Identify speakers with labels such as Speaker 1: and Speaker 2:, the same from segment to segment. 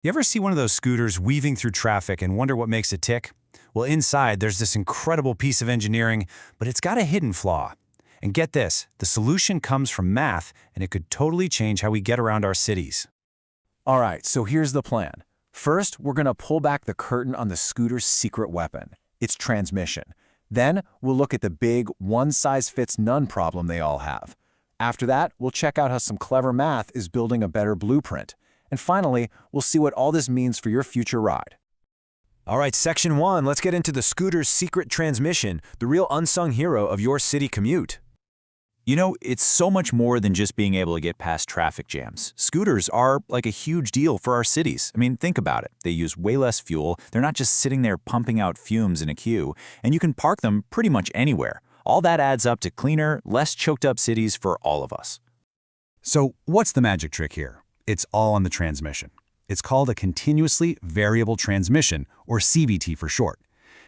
Speaker 1: You ever see one of those scooters weaving through traffic and wonder what makes it tick? Well, inside, there's this incredible piece of engineering, but it's got a hidden flaw. And get this, the solution comes from math, and it could totally change how we get around our cities.
Speaker 2: All right, so here's the plan. First, we're going to pull back the curtain on the scooter's secret weapon, its transmission. Then, we'll look at the big one-size-fits-none problem they all have. After that, we'll check out how some clever math is building a better blueprint. And finally, we'll see what all this means for your future ride.
Speaker 3: All right, Section 1, let's get into the scooter's secret transmission, the real unsung hero of your city commute. You know, it's so much more than just being able to get past traffic jams. Scooters are like a huge deal for our cities. I mean, think about it. They use way less fuel, they're not just sitting there pumping out fumes in a queue, and you can park them pretty much anywhere. All that adds up to cleaner, less choked up cities for all of us.
Speaker 1: So what's the magic trick here? It's all on the transmission. It's called a continuously variable transmission, or CVT for short.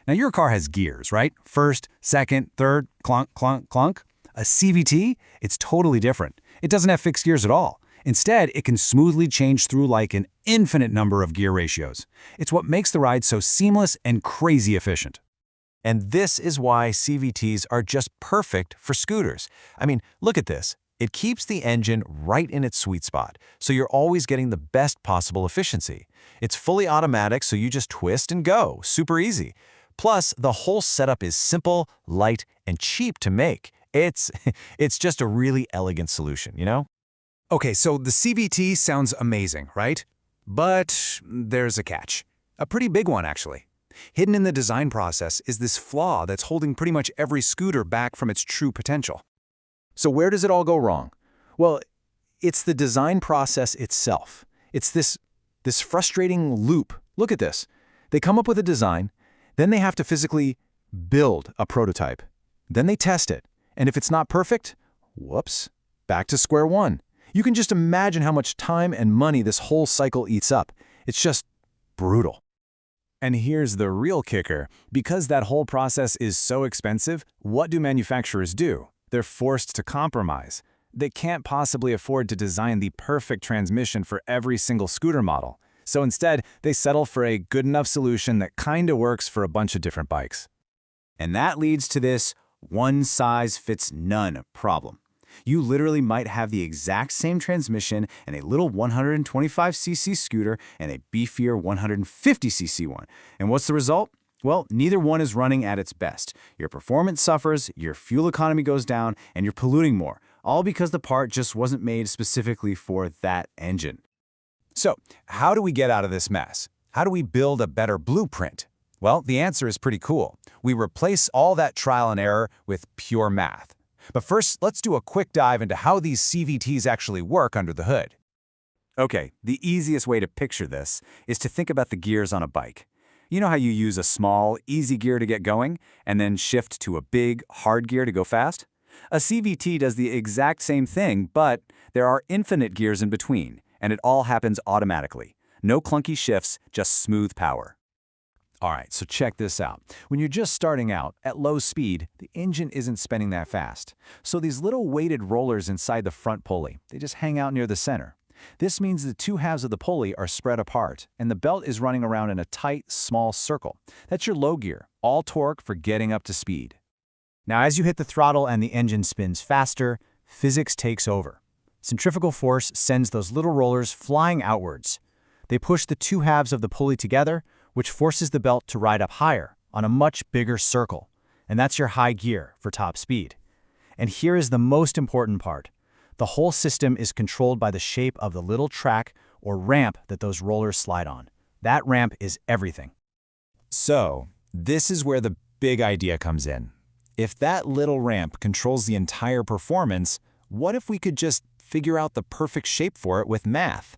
Speaker 1: Now your car has gears, right? First, second, third, clunk, clunk, clunk. A CVT, it's totally different. It doesn't have fixed gears at all. Instead, it can smoothly change through like an infinite number of gear ratios. It's what makes the ride so seamless and crazy efficient.
Speaker 3: And this is why CVTs are just perfect for scooters. I mean, look at this. It keeps the engine right in its sweet spot, so you're always getting the best possible efficiency. It's fully automatic, so you just twist and go, super easy. Plus, the whole setup is simple, light, and cheap to make. It's just a really elegant solution, you know?
Speaker 1: Okay, so the CVT sounds amazing, right? But there's a catch. A pretty big one, actually. Hidden in the design process is this flaw that's holding pretty much every scooter back from its true potential.
Speaker 2: So where does it all go wrong? Well, it's the design process itself. It's this frustrating loop. Look at this. They come up with a design, then they have to physically build a prototype. Then they test it. And if it's not perfect, whoops, back to square one. You can just imagine how much time and money this whole cycle eats up. It's just brutal.
Speaker 1: And here's the real kicker. Because that whole process is so expensive, what do manufacturers do? They're forced to compromise. They can't possibly afford to design the perfect transmission for every single scooter model. So instead, they settle for a good enough solution that kinda works for a bunch of different bikes. And that leads to this one-size-fits-none problem. You literally might have the exact same transmission in a little 125cc scooter and a beefier 150cc one. And what's the result? Well, neither one is running at its best. Your performance suffers, your fuel economy goes down, and you're polluting more, all because the part just wasn't made specifically for that engine. So, how do we get out of this mess? How do we build a better blueprint? Well, the answer is pretty cool. We replace all that trial and error with pure math. But first, let's do a quick dive into how these CVTs actually work under the hood. Okay, the easiest way to picture this is to think about the gears on a bike. You know how you use a small, easy gear to get going, and then shift to a big, hard gear to go fast? A CVT does the exact same thing, but there are infinite gears in between, and it all happens automatically. No clunky shifts, just smooth power. All right, so check this out. When you're just starting out, at low speed, the engine isn't spinning that fast. So these little weighted rollers inside the front pulley, they just hang out near the center. This means the two halves of the pulley are spread apart, and the belt is running around in a tight, small circle. That's your low gear, all torque for getting up to speed. Now, as you hit the throttle and the engine spins faster, physics takes over. Centrifugal force sends those little rollers flying outwards. They push the two halves of the pulley together, which forces the belt to ride up higher on a much bigger circle. And that's your high gear for top speed. And here is the most important part. The whole system is controlled by the shape of the little track or ramp that those rollers slide on. That ramp is everything. So, this is where the big idea comes in. If that little ramp controls the entire performance, what if we could just figure out the perfect shape for it with math?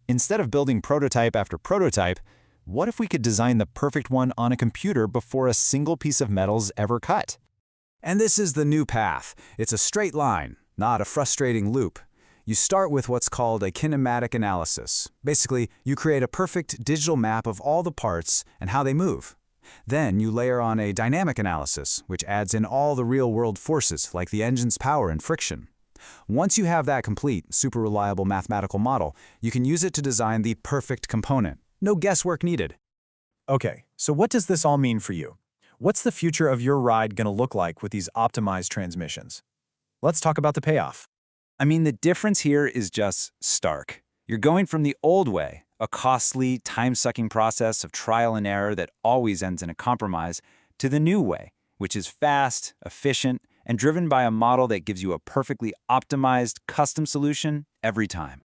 Speaker 1: Instead of building prototype after prototype, what if we could design the perfect one on a computer before a single piece of metal's ever cut? And this is the new path. It's a straight line, not a frustrating loop. You start with what's called a kinematic analysis. Basically, you create a perfect digital map of all the parts and how they move. Then you layer on a dynamic analysis, which adds in all the real-world forces like the engine's power and friction. Once you have that complete, super reliable mathematical model, you can use it to design the perfect component. No guesswork needed.
Speaker 4: Okay, so what does this all mean for you? What's the future of your ride going to look like with these optimized transmissions? Let's talk about the payoff.
Speaker 3: I mean, the difference here is just stark. You're going from the old way, a costly, time-sucking process of trial and error that always ends in a compromise, to the new way, which is fast, efficient, and driven by a model that gives you a perfectly optimized, custom solution every time.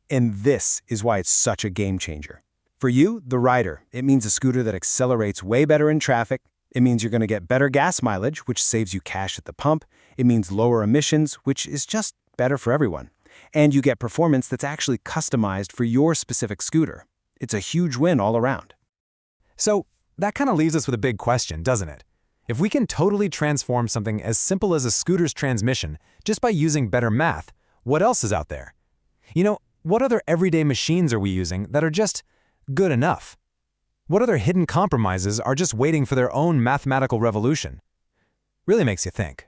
Speaker 2: And this is why it's such a game changer. For you, the rider, it means a scooter that accelerates way better in traffic. It means you're going to get better gas mileage, which saves you cash at the pump. It means lower emissions, which is just better for everyone. And you get performance that's actually customized for your specific scooter. It's a huge win all around.
Speaker 4: So that kind of leaves us with a big question, doesn't it? If we can totally transform something as simple as a scooter's transmission just by using better math, what else is out there? You know, what other everyday machines are we using that are just good enough? What other hidden compromises are just waiting for their own mathematical revolution? Really makes you think.